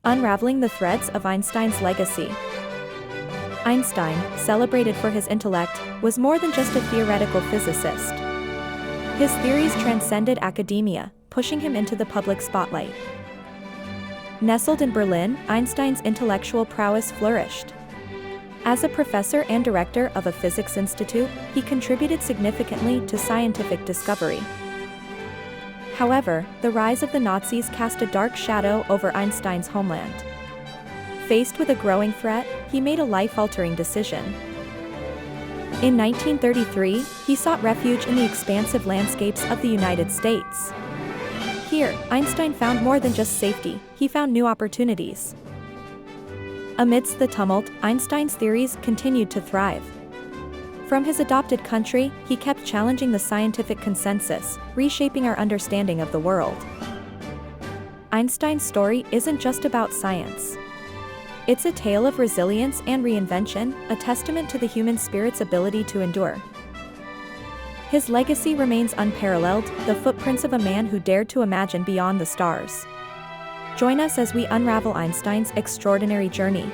Unraveling the threads of Einstein's legacy. Einstein, celebrated for his intellect, was more than just a theoretical physicist. His theories transcended academia, pushing him into the public spotlight. Nestled in Berlin, Einstein's intellectual prowess flourished. As a professor and director of a physics institute, he contributed significantly to scientific discovery. However, the rise of the Nazis cast a dark shadow over Einstein's homeland. Faced with a growing threat, he made a life-altering decision. In 1933, he sought refuge in the expansive landscapes of the United States. Here, Einstein found more than just safety, he found new opportunities. Amidst the tumult, Einstein's theories continued to thrive. From his adopted country, he kept challenging the scientific consensus, reshaping our understanding of the world. Einstein's story isn't just about science. It's a tale of resilience and reinvention, a testament to the human spirit's ability to endure. His legacy remains unparalleled, the footprints of a man who dared to imagine beyond the stars. Join us as we unravel Einstein's extraordinary journey,